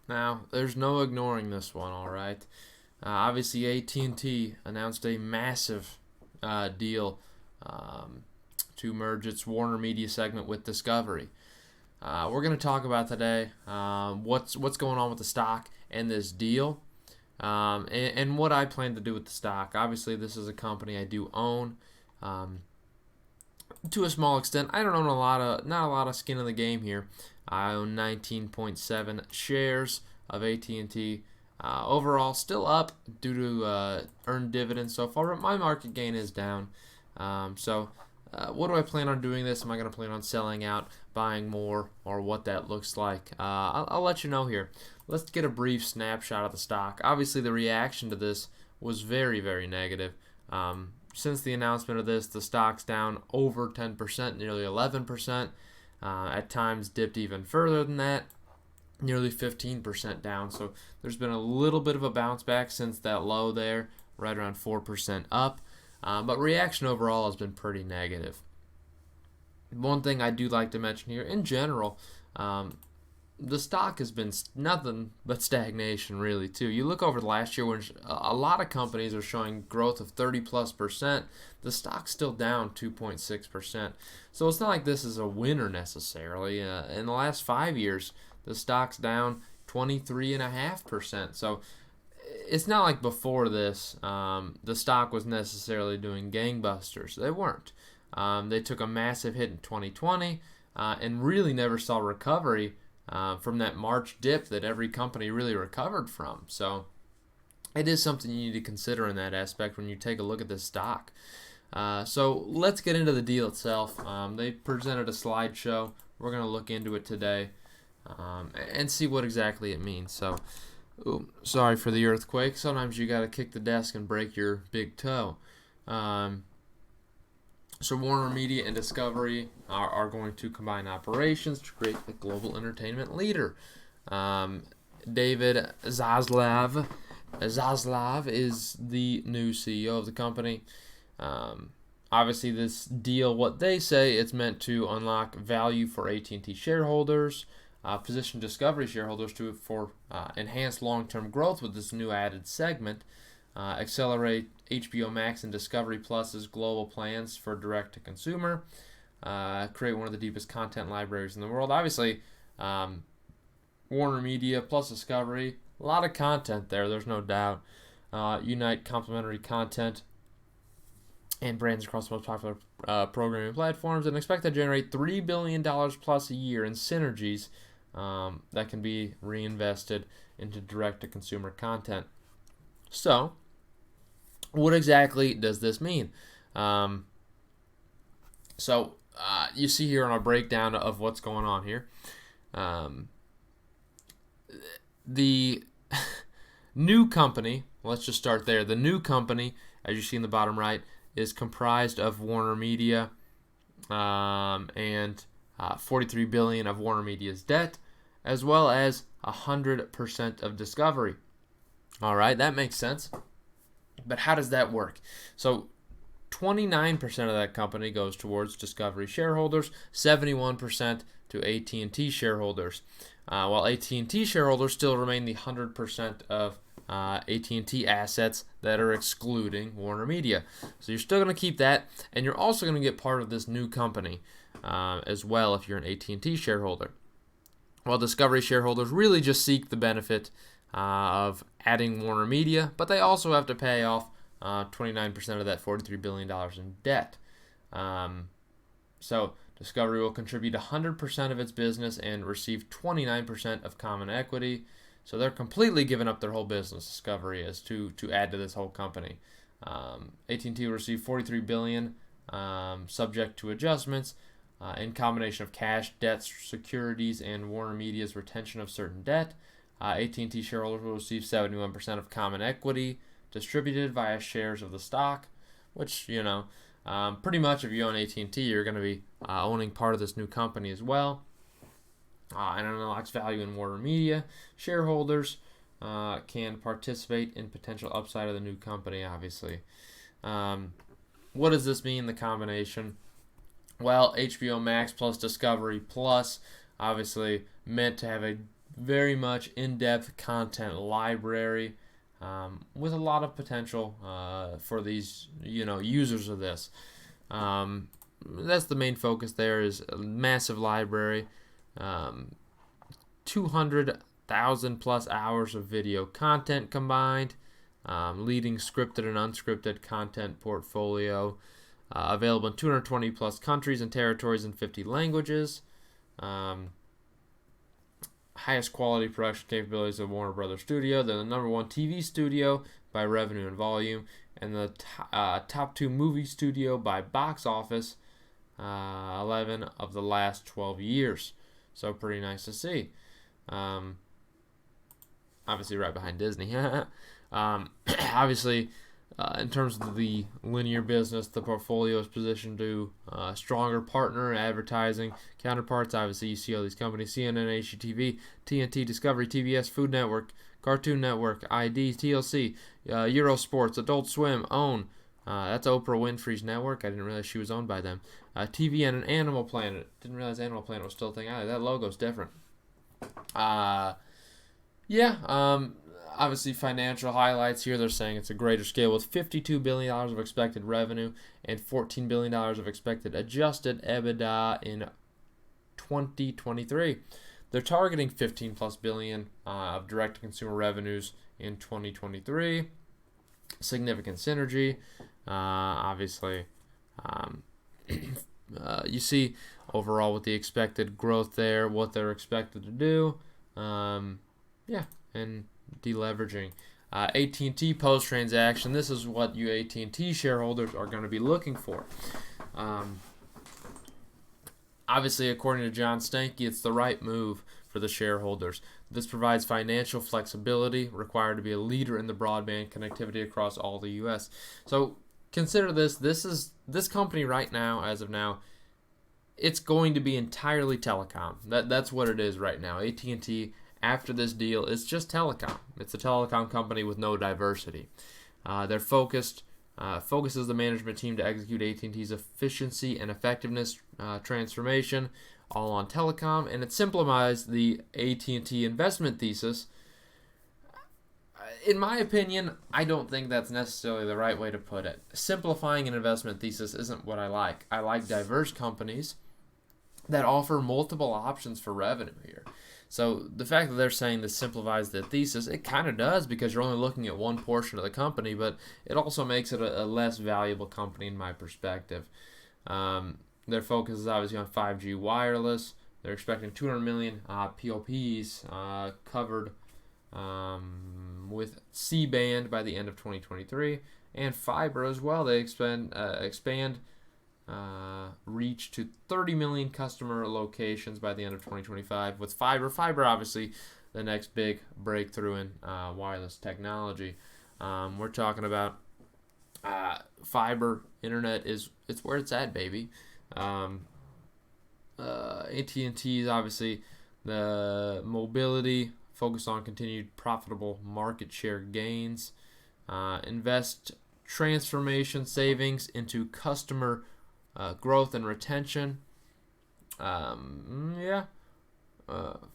Now, there's no ignoring this one, all right? Obviously, AT&T announced a massive deal um, to merge its Warner Media segment with Discovery. We're going to talk about today what's going on with the stock and this deal, and what I plan to do with the stock. Obviously, this is a company I do own. Um, to a small extent, I don't own not a lot of skin in the game here. I own 19.7 shares of AT&T. Overall, still up due to earned dividends so far, but my market gain is down. What do I plan on doing this? Am I going to plan on selling out, buying more, or what that looks like? I'll let you know here. Let's get a brief snapshot of the stock. Obviously, the reaction to this was very, very negative. Since the announcement of this, the stock's down over 10%, nearly 11%. At times dipped even further than that, nearly 15% down. So there's been a little bit of a bounce back since that low there, right around 4% up. But reaction overall has been pretty negative. One thing I do like to mention here, in general, the stock has been nothing but stagnation, really, too. You look over the last year when a lot of companies are showing growth of 30 plus percent, the stock's still down 2.6%. So it's not like this is a winner necessarily. In the last 5 years, the stock's down 23.5%. So it's not like before this, the stock was necessarily doing gangbusters. They weren't. They took a massive hit in 2020 and really never saw recovery from that March dip that every company really recovered from. So it is something you need to consider in that aspect when you take a look at this stock. So let's get into the deal itself. They presented a slideshow. We're going to look into it today and see what exactly it means. So, sorry for the earthquake. Sometimes you got to kick the desk and break your big toe. So Warner Media and Discovery are going to combine operations to create the global entertainment leader. David Zaslav is the new CEO of the company. Obviously, this deal, what they say, it's meant to unlock value for AT&T shareholders, position Discovery shareholders for enhanced long-term growth with this new added segment, accelerate HBO Max and Discovery Plus's global plans for direct-to-consumer, create one of the deepest content libraries in the world. Obviously, Warner Media plus Discovery, a lot of content there, there's no doubt. Unite complementary content and brands across the most popular programming platforms, and expect to generate $3 billion plus a year in synergies that can be reinvested into direct-to-consumer content. So, what exactly does this mean? You see here on our breakdown of what's going on here. The new company, let's just start there. The new company, as you see in the bottom right, is comprised of Warner Media and $43 billion of Warner Media's debt, as well as 100% of Discovery. All right, that makes sense. But how does that work? So 29% of that company goes towards Discovery shareholders, 71% to AT&T shareholders, while AT&T shareholders still remain the 100% of AT&T assets that are excluding Warner Media. So you're still going to keep that, and you're also going to get part of this new company as well if you're an AT&T shareholder. While Discovery shareholders really just seek the benefit of adding Warner Media, but they also have to pay off 29% of that $43 billion in debt. So Discovery will contribute 100% of its business and receive 29% of common equity. So they're completely giving up their whole business, Discovery is, to add to this whole company. AT&T will receive $43 billion subject to adjustments in combination of cash, debts, securities, and Warner Media's retention of certain debt. AT&T shareholders will receive 71% of common equity distributed via shares of the stock, which, pretty much if you own AT&T, you're going to be owning part of this new company as well. And it unlocks value in Warner Media. Shareholders can participate in potential upside of the new company, obviously. What does this mean, the combination? Well, HBO Max plus Discovery Plus, obviously meant to have a very much in-depth content library with a lot of potential for these users of this. That's the main focus there, is a massive library, 200,000 plus hours of video content combined, leading scripted and unscripted content portfolio, available in 220 plus countries and territories in 50 languages. Highest quality production capabilities of Warner Brothers Studio. They're the number one TV studio by revenue and volume, and the top 2 movie studio by box office, 11 of the last 12 years. So pretty nice to see. Obviously right behind Disney. Obviously, in terms of the linear business, the portfolio is positioned to stronger partner advertising counterparts. Obviously, you see all these companies: CNN, HGTV, TNT, Discovery, TBS, Food Network, Cartoon Network, ID, TLC, Eurosports, Adult Swim, OWN. That's Oprah Winfrey's network. I didn't realize she was owned by them. TVN and Animal Planet. Didn't realize Animal Planet was still a thing either. That logo's different. Obviously, financial highlights here. They're saying it's a greater scale with $52 billion of expected revenue and $14 billion of expected adjusted EBITDA in 2023. They're targeting 15 plus billion of direct-to-consumer revenues in 2023. Significant synergy. Obviously, you see overall with the expected growth there, what they're expected to do. And deleveraging. AT&T post-transaction. This is what you AT&T shareholders are going to be looking for. Obviously, according to John Stankey, it's the right move for the shareholders. This provides financial flexibility required to be a leader in the broadband connectivity across all the U.S. So consider this. This company right now, as of now, it's going to be entirely telecom. That's what it is right now. AT&T, after this deal, it's just telecom. It's a telecom company with no diversity. They're focuses the management team to execute AT&T's efficiency and effectiveness transformation, all on telecom, and it simplifies the AT&T investment thesis. In my opinion, I don't think that's necessarily the right way to put it. Simplifying an investment thesis isn't what I like. I like diverse companies that offer multiple options for revenue here. So the fact that they're saying this simplifies the thesis, it kind of does, because you're only looking at one portion of the company, but it also makes it a less valuable company in my perspective. Their focus is obviously on 5G wireless. They're expecting 200 million POPs covered with C-band by the end of 2023, and fiber as well. They expand reach to 30 million customer locations by the end of 2025 with fiber. Fiber, obviously, the next big breakthrough in wireless technology. We're talking about fiber internet it's where it's at, baby. AT&T is obviously the mobility, focus on continued profitable market share gains, invest transformation savings into customer growth and retention.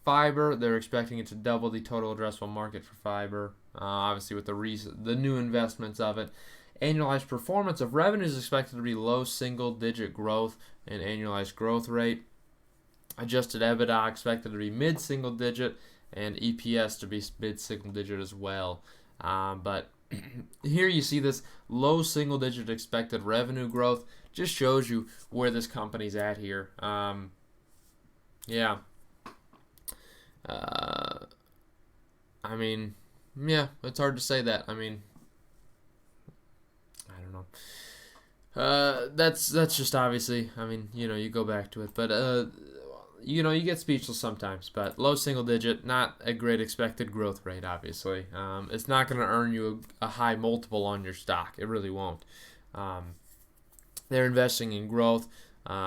Fiber, they're expecting it to double the total addressable market for fiber, obviously with the new investments of it. Annualized performance of revenue is expected to be low single-digit growth and annualized growth rate. Adjusted EBITDA expected to be mid-single-digit, and EPS to be mid-single-digit as well. But here you see this low single-digit expected revenue growth. Just shows you where this company's at here. It's hard to say that. I don't know. That's just obviously. You go back to it, but you get speechless sometimes. But low single digit, not a great expected growth rate. Obviously, it's not going to earn you a high multiple on your stock. It really won't. They're investing in growth,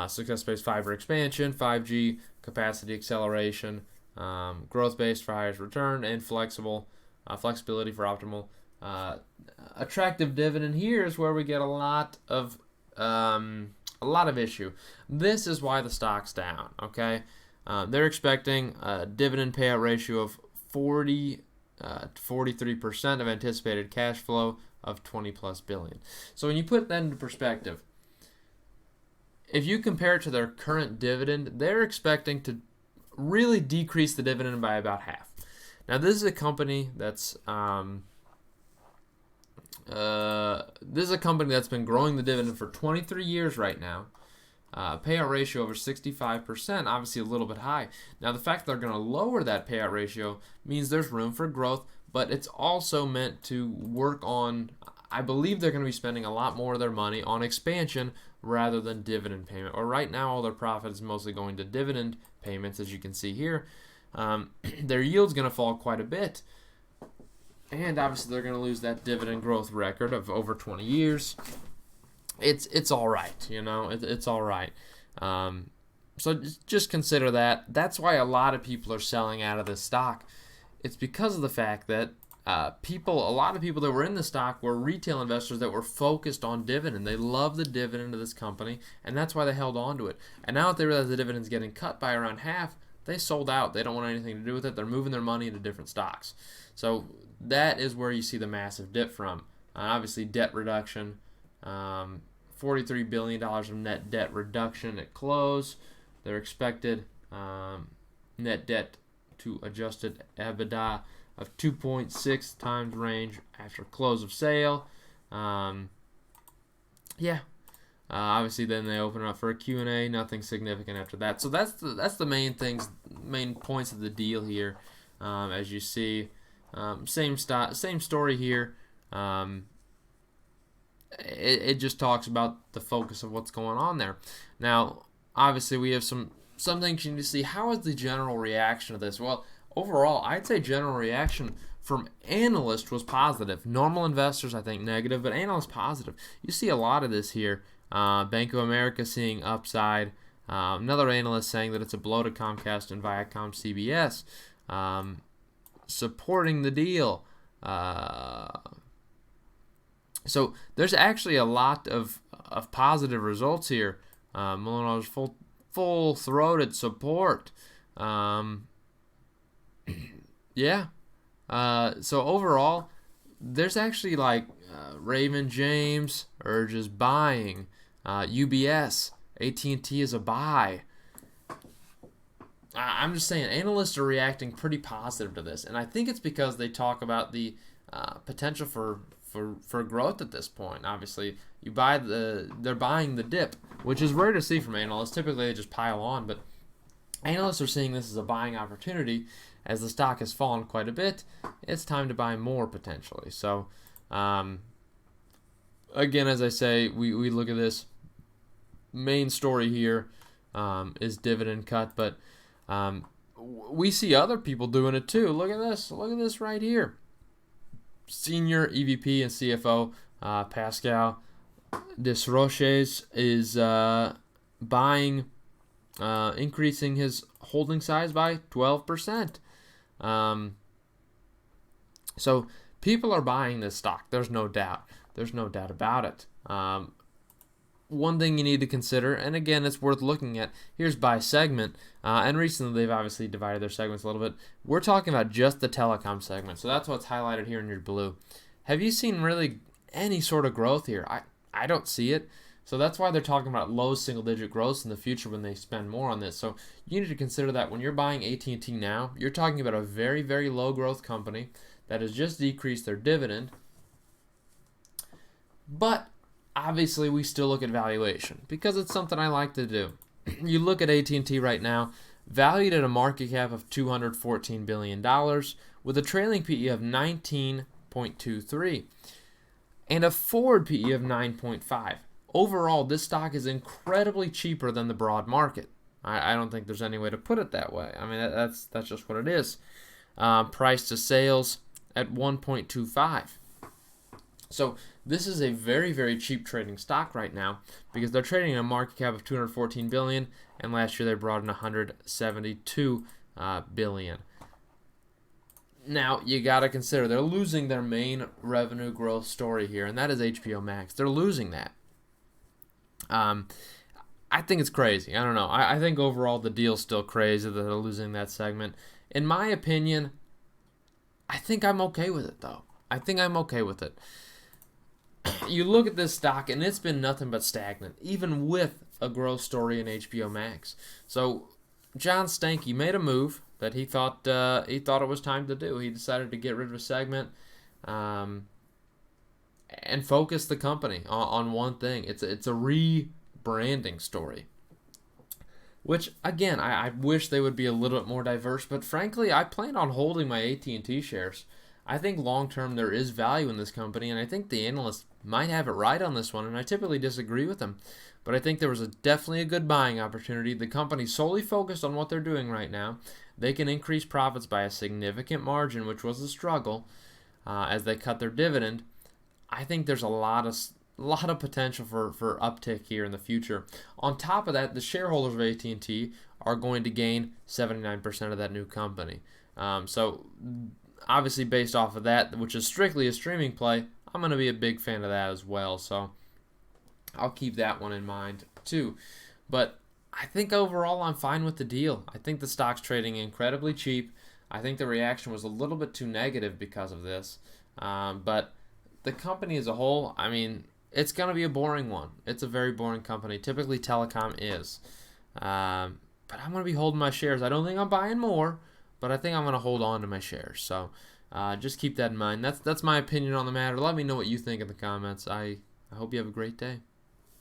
success-based fiber expansion, 5G capacity acceleration, growth-based for highest return, and flexibility for optimal. Attractive dividend. Here is where we get a lot of issue. This is why the stock's down. Okay, They're expecting a dividend payout ratio of 40 to 43% of anticipated cash flow of 20 plus billion. So when you put that into perspective, if you compare it to their current dividend, they're expecting to really decrease the dividend by about half. Now, this is a company that's been growing the dividend for 23 years right now. Payout ratio over 65%, obviously a little bit high. Now, the fact that they're going to lower that payout ratio means there's room for growth, but it's also meant to work on, I believe they're going to be spending a lot more of their money on expansion rather than dividend payment. Or right now, all their profit is mostly going to dividend payments, as you can see here. Their yield's going to fall quite a bit. And obviously, they're going to lose that dividend growth record of over 20 years. It's all right, it's all right. So just consider that. That's why a lot of people are selling out of this stock. It's because of the fact that a lot of people that were in the stock were retail investors that were focused on dividend. They love the dividend of this company, and that's why they held on to it. And now that they realize the dividend's getting cut by around half, they sold out. They don't want anything to do with it. They're moving their money into different stocks. So that is where you see the massive dip from. Obviously, debt reduction. $43 billion of net debt reduction at close. Their expected net debt to adjusted EBITDA of 2.6 times range after close of sale. Obviously, then they open it up for a Q&A. Nothing significant after that. So that's the main points of the deal here. As you see, same story here. It just talks about the focus of what's going on there. Now, obviously, we have some things you need to see. How is the general reaction to this? Well, overall, I'd say general reaction from analysts was positive. Normal investors, I think, negative, but analysts positive. You see a lot of this here. Bank of America seeing upside. Another analyst saying that it's a blow to Comcast and Viacom CBS. Supporting the deal. So there's actually a lot of positive results here. Milano's full-throated support. So overall, there's actually Raymond James urges buying. UBS, AT&T is a buy. I'm just saying, analysts are reacting pretty positive to this, and I think it's because they talk about the potential for growth at this point. Obviously, they're buying the dip, which is rare to see from analysts. Typically, they just pile on, but analysts are seeing this as a buying opportunity. As the stock has fallen quite a bit, it's time to buy more potentially. So, again, as I say, we look at this main story here is dividend cut, but we see other people doing it too. Look at this right here. Senior EVP and CFO Pascal Desroches is buying, increasing his holding size by 12%. So people are buying this stock. There's no doubt. There's no doubt about it. One thing you need to consider, and again, it's worth looking at, here's by segment, and recently they've obviously divided their segments a little bit. We're talking about just the telecom segment, so that's what's highlighted here in your blue. Have you seen really any sort of growth here? I don't see it, so that's why they're talking about low single-digit growth in the future when they spend more on this. So you need to consider that when you're buying AT&T now, you're talking about a very, very low-growth company that has just decreased their dividend, but obviously, we still look at valuation because it's something I like to do. You look at AT&T right now, valued at a market cap of $214 billion with a trailing PE of 19.23 and a forward PE of 9.5. Overall, this stock is incredibly cheaper than the broad market. I don't think there's any way to put it that way. I mean, that's just what it is. Price to sales at 1.25. So this is a very, very cheap trading stock right now because they're trading at a market cap of $214 billion, and last year they brought in $172 billion. Now, you got to consider they're losing their main revenue growth story here, and that is HBO Max. They're losing that. I think it's crazy. I don't know. I think overall the deal's still crazy that they're losing that segment. In my opinion, I think I'm okay with it, though. I think I'm okay with it. You look at this stock, and it's been nothing but stagnant, even with a growth story in HBO Max. So John Stankey made a move that he thought it was time to do. He decided to get rid of a segment and focus the company on one thing. It's a rebranding story. Which, again, I wish they would be a little bit more diverse, but frankly, I plan on holding my AT&T shares. I think long term there is value in this company, and I think the analysts might have it right on this one, and I typically disagree with them. But I think there was definitely a good buying opportunity. The company's solely focused on what they're doing right now. They can increase profits by a significant margin, which was a struggle, as they cut their dividend. I think there's a lot of potential for uptick here in the future. On top of that, the shareholders of AT&T are going to gain 79% of that new company. So obviously based off of that, which is strictly a streaming play, I'm going to be a big fan of that as well. So I'll keep that one in mind too. But I think overall I'm fine with the deal. I think the stock's trading incredibly cheap. I think the reaction was a little bit too negative because of this. But the company as a whole, I mean, it's going to be a boring one. It's a very boring company. Typically telecom is. But I'm going to be holding my shares. I don't think I'm buying more, but I think I'm going to hold on to my shares. So just keep that in mind. That's my opinion on the matter. Let me know what you think in the comments. I hope you have a great day.